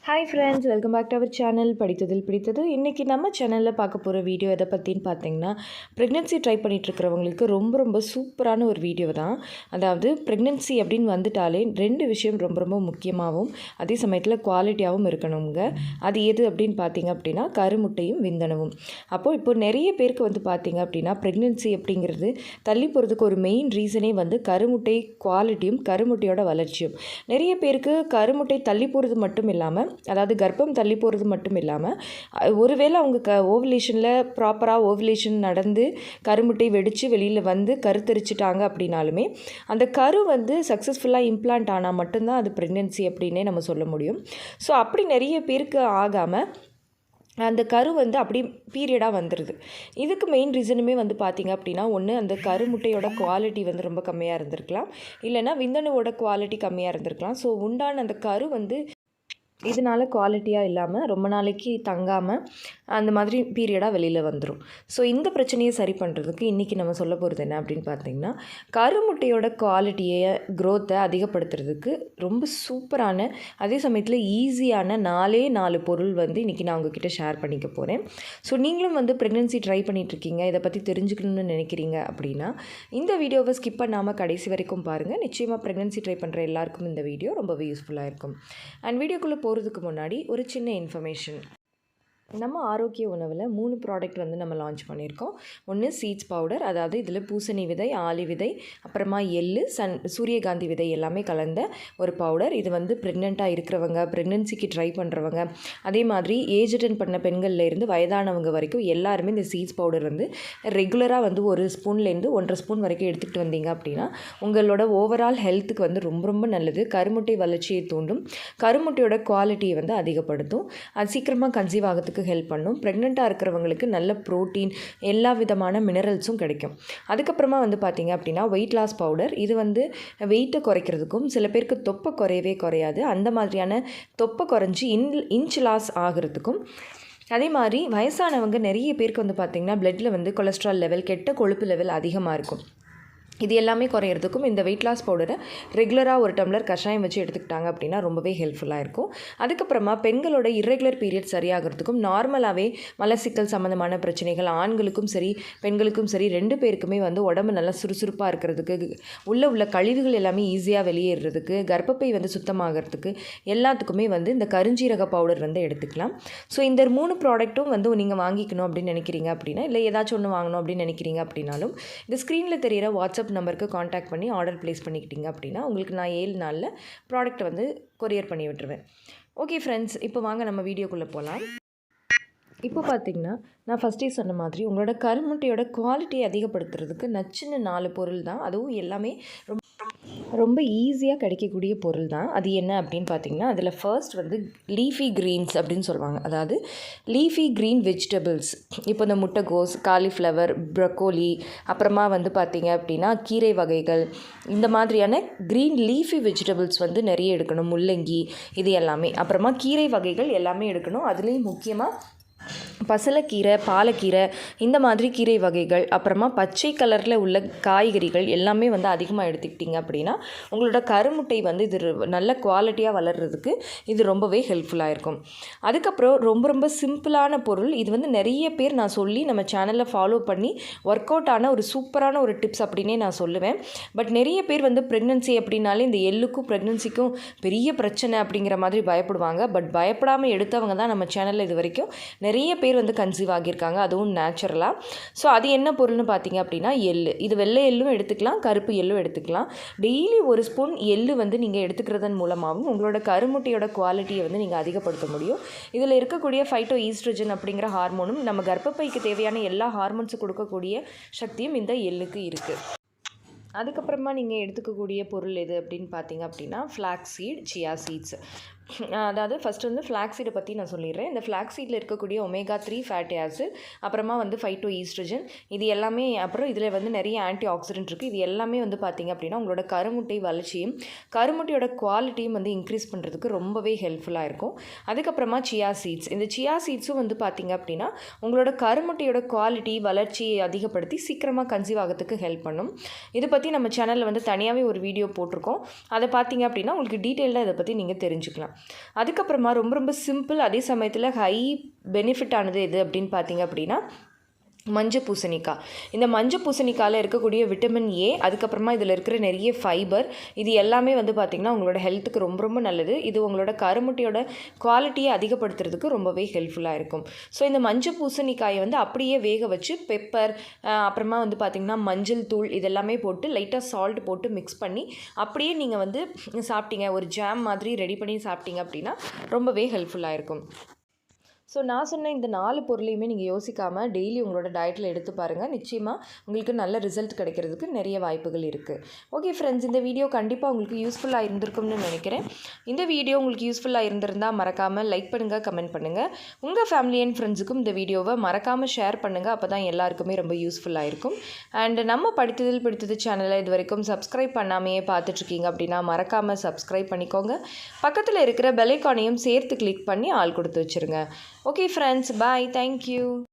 Hi friends, welcome back to our channel படித்ததில் பிடித்தது. இன்றைக்கி நம்ம சேனலில் பார்க்க போகிற வீடியோ எதை பற்றின்னு பார்த்தீங்கன்னா, ப்ரெக்னென்சி ட்ரை பண்ணிகிட்ருக்கிறவங்களுக்கு ரொம்ப சூப்பரான ஒரு வீடியோ தான். அதாவது ப்ரெக்னென்சி அப்படின்னு வந்துட்டாலே 2 விஷயம் ரொம்ப முக்கியமாகவும் அதே சமயத்தில் குவாலிட்டியாகவும் இருக்கணுங்க. அது எது அப்படின்னு பார்த்தீங்க அப்படின்னா, கருமுட்டையும் விந்தணுவும். இப்போ நிறைய பேருக்கு வந்து பார்த்தீங்க அப்படின்னா, ப்ரெக்னென்சி அப்படிங்கிறது தள்ளி போகிறதுக்கு ஒரு மெயின் ரீசனே வந்து கருமுட்டை குவாலிட்டியும் கருமுட்டையோட வளர்ச்சியும். நிறைய பேருக்கு கருமுட்டை தள்ளி போகிறது மட்டும் இல்லாமல், அதாவது கர்ப்பம் தள்ளி போகிறது மட்டும் இல்லாமல், ஒருவேளை அவங்க ஓவலேஷனில் ப்ராப்பராக ஓவலேஷன் நடந்து கருமுட்டை வெடித்து வெளியில் வந்து கருத்தரிச்சிட்டாங்க அப்படின்னாலுமே, அந்த கரு வந்து சக்ஸஸ்ஃபுல்லாக இம்ப்ளான்ட் ஆனால் மட்டும்தான் அது ப்ரெக்னென்சி அப்படின்னே நம்ம சொல்ல முடியும். ஸோ அப்படி நிறைய பேருக்கு ஆகாமல் அந்த கரு வந்து அப்படி பீரியடாக வந்துடுது. இதுக்கு மெயின் ரீசனுமே வந்து பார்த்திங்க அப்படின்னா, ஒன்று அந்த கருமுட்டையோட குவாலிட்டி வந்து ரொம்ப கம்மியாக இருந்திருக்கலாம், இல்லைனா விந்தணுவோட குவாலிட்டி கம்மியாக இருந்திருக்கலாம். ஸோ உண்டான அந்த கரு வந்து இதனால் குவாலிட்டியாக இல்லாமல் ரொம்ப நாளைக்கு தங்காமல் அந்த மாதிரி பீரியடாக வெளியில் வந்துடும். ஸோ இந்த பிரச்சனையை சரி பண்ணுறதுக்கு இன்றைக்கி நம்ம சொல்ல போகிறது என்ன அப்படின்னு பார்த்திங்கன்னா, கருமுட்டையோட குவாலிட்டியை க்ரோத்தை அதிகப்படுத்துறதுக்கு ரொம்ப சூப்பரான அதே சமயத்தில் ஈஸியான 4 பொருள் வந்து இன்றைக்கி நான் உங்ககிட்ட ஷேர் பண்ணிக்க போகிறேன். ஸோ நீங்களும் வந்து ப்ரெக்னென்சி ட்ரை பண்ணிகிட்ருக்கீங்க, இதை பற்றி தெரிஞ்சுக்கணும்னு நினைக்கிறீங்க அப்படின்னா இந்த வீடியோவை ஸ்கிப் பண்ணாமல் கடைசி வரைக்கும் பாருங்கள். நிச்சயமாக ப்ரெக்னென்சி ட்ரை பண்ணுற எல்லாருக்கும் இந்த வீடியோ ரொம்பவே யூஸ்ஃபுல்லாக இருக்கும். அண்ட் வீடியோக்குள்ளே போகிறதுக்கு முன்னாடி ஒரு சின்ன இன்ஃபர்மேஷன். நம்ம ஆரோக்கிய உணவில் 3 ப்ராடக்ட் வந்து நம்ம லான்ச் பண்ணியிருக்கோம். ஒன்று சீட்ஸ் பவுடர், அதாவது இதில் பூசணி விதை, ஆளி விதை, அப்புறமா எள்ளு, சூரியகாந்தி விதை எல்லாமே கலந்த ஒரு பவுடர். இது வந்து ப்ரெக்னெண்ட்டாக இருக்கிறவங்க, ப்ரெக்னென்சிக்கு ட்ரை பண்ணுறவங்க, அதே மாதிரி ஏஜ் அட்டன் பண்ண பெண்கள்லேருந்து வயதானவங்க வரைக்கும் எல்லாருமே இந்த சீட்ஸ் பவுடர் வந்து ரெகுலராக வந்து 1 ஸ்பூன்லேருந்து 1.5 ஸ்பூன் வரைக்கும் எடுத்துகிட்டு வந்தீங்க அப்படின்னா உங்களோட ஓவரால் ஹெல்த்துக்கு வந்து ரொம்ப நல்லது. கருமுட்டை வளர்ச்சியை தூண்டும், கருமுட்டையோட குவாலிட்டியை வந்து அதிகப்படுத்தும், அது சீக்கிரமாக கன்சீவ் ஆகிறதுக்கு ஹெல்ப் பண்ணும். ப்ரெக்னெண்ட்டாக இருக்கிறவங்களுக்கு நல்ல ப்ரோட்டீன், எல்லா விதமான மினரல்ஸும் கிடைக்கும். அதுக்கப்புறமா வந்து பார்த்திங்க அப்படின்னா வெயிட் லாஸ் பவுடர். இது வந்து வெயிட்டை குறைக்கிறதுக்கும், சில பேருக்கு தொப்பை குறையவே குறையாது, அந்த மாதிரியான தொப்பை குறைஞ்சி இன்ச் லாஸ் ஆகிறதுக்கும், அதே மாதிரி வயசானவங்க நிறைய பேருக்கு வந்து பார்த்திங்கன்னா பிளட்டில் வந்து கொலஸ்ட்ரால் லெவல், கெட்ட கொழுப்பு லெவல் அதிகமாக இருக்கும். இது எல்லாமே குறையிறதுக்கும் இந்த வெயிட் லாஸ் பவுடரை ரெகுலராக ஒரு டம்ளர் கஷாயம் வச்சு எடுத்துக்கிட்டாங்க அப்படின்னா ரொம்பவே ஹெல்ப்ஃபுல்லாக இருக்கும். அதுக்கப்புறமா பெண்களோட இர்ரெகுலர் பீரியட் சரியாகிறதுக்கும், நார்மலாகவே மலச்சிக்கல் சம்மந்தமான பிரச்சனைகள் ஆண்களுக்கும் சரி பெண்களுக்கும் சரி 2 பேருக்குமே வந்து உடம்பு நல்லா சுறுசுறுப்பாக இருக்கிறதுக்கு, உள்ள கழிவுகள் எல்லாமே ஈஸியாக வெளியேறதுக்கு, கர்ப்பப்பை வந்து சுத்தமாகிறதுக்கு எல்லாத்துக்குமே வந்து இந்த கருஞ்சீரக பவுடர் வந்து எடுத்துக்கலாம். ஸோ இந்த 3 ப்ராடக்ட்டும் வந்து நீங்கள் வாங்கிக்கணும் அப்படின்னு நினைக்கிறீங்க அப்படின்னா, இல்லை ஏதாச்சும் ஒன்று வாங்கணும் அப்படின்னு நினைக்கிறீங்க அப்படின்னாலும் இந்த ஸ்க்ரீனில் தெரிகிற வாட்ஸ்அப் நம்பருக்கு காண்டாக்ட் பண்ணி ஆர்டர் ப்ளேஸ் பண்ணிக்கிட்டீங்க அப்படின்னா உங்களுக்கு நான் 7 நாளில் ப்ராடக்ட் வந்து கொரியர் பண்ணி விட்டுருவேன். ஓகே ஃப்ரெண்ட்ஸ், இப்போ வாங்க நம்ம வீடியோக்குள்ளே போகலாம். இப்போ பார்த்திங்கன்னா, நான் ஃபஸ்ட்டே சொன்ன மாதிரி உங்களோட கருமுட்டையோட குவாலிட்டியை அதிகப்படுத்துறதுக்கு நச்சுன்னு 4 பொருள் தான். அதுவும் எல்லாமே ரொம்ப ஈஸியாக கிடைக்கக்கூடிய பொருள் தான். அது என்ன அப்படின்னு பார்த்திங்கன்னா, அதில் ஃபர்ஸ்ட் வந்து லீஃபி க்ரீன்ஸ் அப்படின்னு சொல்லுவாங்க. அதாவது லீஃபி க்ரீன் வெஜிடபிள்ஸ். இப்போ இந்த முட்டைகோஸ், காலிஃப்ளவர், ப்ரொக்கோலி, அப்புறமா வந்து பார்த்திங்க அப்படின்னா கீரை வகைகள், இந்த மாதிரியான க்ரீன் லீஃபி வெஜிடபிள்ஸ் வந்து நிறைய எடுக்கணும். முள்ளங்கி, இது எல்லாமே. அப்புறமா கீரை வகைகள் எல்லாமே எடுக்கணும். அதுலேயும் முக்கியமாக பசலைக்கீரை, பாலக்கீரை, இந்த மாதிரி கீரை வகைகள், அப்புறமா பச்சை கலரில் உள்ள காய்கறிகள் எல்லாமே வந்து அதிகமாக எடுத்துக்கிட்டிங்க அப்படின்னா உங்களோட கருமுட்டை வந்து இது நல்ல குவாலிட்டியாக வளர்கிறதுக்கு இது ரொம்பவே ஹெல்ப்ஃபுல்லாக இருக்கும். அதுக்கப்புறம் ரொம்ப சிம்பிளான பொருள். இது வந்து நிறைய பேர் நான் சொல்லி நம்ம சேனலில் ஃபாலோ பண்ணி ஒர்க் அவுட் ஆன ஒரு சூப்பரான ஒரு டிப்ஸ் அப்படின்னே நான் சொல்லுவேன். பட் நிறைய பேர் வந்து ப்ரெக்னென்சி அப்படின்னாலே இந்த எள்ளுக்கும் ப்ரெக்னென்சிக்கும் பெரிய பிரச்சனை அப்படிங்கிற மாதிரி பயப்படுவாங்க. பட் பயப்படாமல் எடுத்தவங்க தான் நம்ம சேனலில் இது வரைக்கும் நிறைய பேர் வந்து கன்சீவ் ஆகியிருக்காங்க, அதுவும் நேச்சுரலாக. ஸோ அது என்ன பொருள்னு பார்த்தீங்க அப்படின்னா எள்ளு. இது வெள்ளை எள்ளும் எடுத்துக்கலாம், கருப்பு எள்ளும் எடுத்துக்கலாம். டெய்லி 1 ஸ்பூன் எள்ளு வந்து நீங்கள் எடுத்துக்கிறதன் மூலமாகவும் உங்களோட கருமுட்டையோட குவாலிட்டியை வந்து நீங்கள் அதிகப்படுத்த முடியும். இதில் இருக்கக்கூடிய ஃபைட்டோ ஈஸ்ட்ரோஜன் அப்படிங்கிற ஹார்மோனும் நம்ம கர்ப்பப்பைக்கு தேவையான எல்லா ஹார்மோன்ஸும் கொடுக்கக்கூடிய சக்தியும் இந்த எள்ளுக்கு இருக்குது. அதுக்கப்புறமா நீங்கள் எடுத்துக்கக்கூடிய பொருள் எது அப்படின்னு பார்த்தீங்க அப்படின்னா ஃப்ளாக்ஸ் சீட், சியா சீட்ஸ். அதாவது ஃபஸ்ட்டு வந்து ஃப்ளாக்ஸீடை பற்றி நான் சொல்லிடுறேன். இந்த ஃப்ளாக்ஸீடில் இருக்கக்கூடிய ஒமேகா 3 ஃபேட்டி ஆசிட், அப்புறமா வந்து ஃபைட்டோ ஈஸ்ட்ரோஜன், இது எல்லாமே, அப்புறம் இதில் வந்து நிறைய ஆன்டி ஆக்சிடென்ட் இருக்குது. இது எல்லாமே வந்து பார்த்திங்க அப்படின்னா உங்களோட கருமுட்டை வளர்ச்சியும் கருமுட்டையோட குவாலிட்டியும் வந்து இன்க்ரீஸ் பண்ணுறதுக்கு ரொம்பவே ஹெல்ப்ஃபுல்லாக இருக்கும். அதுக்கப்புறமா சியா சீட்ஸ். இந்த சியா சீட்ஸும் வந்து பார்த்திங்க அப்படின்னா உங்களோட கருமுட்டையோட குவாலிட்டி வளர்ச்சியை அதிகப்படுத்தி சீக்கிரமாக கன்சீவ் ஆகிறதுக்கு ஹெல்ப் பண்ணும். இதை பற்றி நம்ம சேனலில் வந்து தனியாகவே ஒரு வீடியோ போட்டிருக்கோம். அதை பார்த்திங்க அப்படின்னா உங்களுக்கு டீட்டெயிலாக இதை பற்றி நீங்கள் தெரிஞ்சுக்கலாம். அதுக்கப்புறமா ரொம்ப ரொம்ப சிம்பிள், அதே சமயத்தில் ஹை பெனிஃபிட் ஆனது எது அப்படின்னு பார்த்தீங்க அப்படின்னா மஞ்சள் பூசணிக்காய். இந்த மஞ்சள் பூசணிக்காயில் இருக்கக்கூடிய விட்டமின் ஏ, அதுக்கப்புறமா இதில் இருக்கிற நிறைய ஃபைபர், இது எல்லாமே வந்து பார்த்திங்கன்னா உங்களோட ஹெல்த்துக்கு ரொம்ப ரொம்ப நல்லது. இது உங்களோட கருமுட்டையோட குவாலிட்டியை அதிகப்படுத்துறதுக்கு ரொம்பவே ஹெல்ப்ஃபுல்லாக இருக்கும். ஸோ இந்த மஞ்சள் பூசணிக்காயை வந்து அப்படியே வேக வச்சு பெப்பர், அப்புறமா வந்து பார்த்திங்கன்னா மஞ்சள் தூள் இதெல்லாமே போட்டு லைட்டாக சால்ட் போட்டு மிக்ஸ் பண்ணி அப்படியே நீங்கள் வந்து சாப்பிட்டீங்க, ஒரு ஜாம் மாதிரி ரெடி பண்ணி சாப்பிட்டீங்க அப்படின்னா ரொம்பவே ஹெல்ப்ஃபுல்லாக இருக்கும். ஸோ நான் சொன்ன இந்த 4 பொருளையுமே நீங்கள் யோசிக்காமல் டெய்லி உங்களோட டயட்டில் எடுத்து பாருங்கள். நிச்சயமாக உங்களுக்கு நல்ல ரிசல்ட் கிடைக்கிறதுக்கு நிறைய வாய்ப்புகள் இருக்குது. ஓகே ஃப்ரெண்ட்ஸ், இந்த வீடியோ கண்டிப்பாக உங்களுக்கு யூஸ்ஃபுல்லாக இருந்திருக்கும்னு நினைக்கிறேன். இந்த வீடியோ உங்களுக்கு யூஸ்ஃபுல்லாக இருந்திருந்தால் மறக்காமல் லைக் பண்ணுங்கள், கமெண்ட் பண்ணுங்கள். உங்கள் ஃபேமிலி அண்ட் ஃப்ரெண்ட்ஸுக்கும் இந்த வீடியோவை மறக்காமல் ஷேர் பண்ணுங்கள். அப்போ தான் எல்லாருக்குமே ரொம்ப யூஸ்ஃபுல்லாக இருக்கும். அண்ட் நம்ம படித்ததில் பிடித்தது சேனலை இது வரைக்கும் சப்ஸ்கிரைப் பண்ணாமையே பார்த்துட்ருக்கீங்க அப்படின்னா மறக்காமல் சப்ஸ்கிரைப் பண்ணிக்கோங்க. பக்கத்தில் இருக்கிற பெல் ஐகானையும் சேர்த்து கிளிக் பண்ணி ஆல் கொடுத்து வச்சுருங்க. Okay friends, bye. Thank you.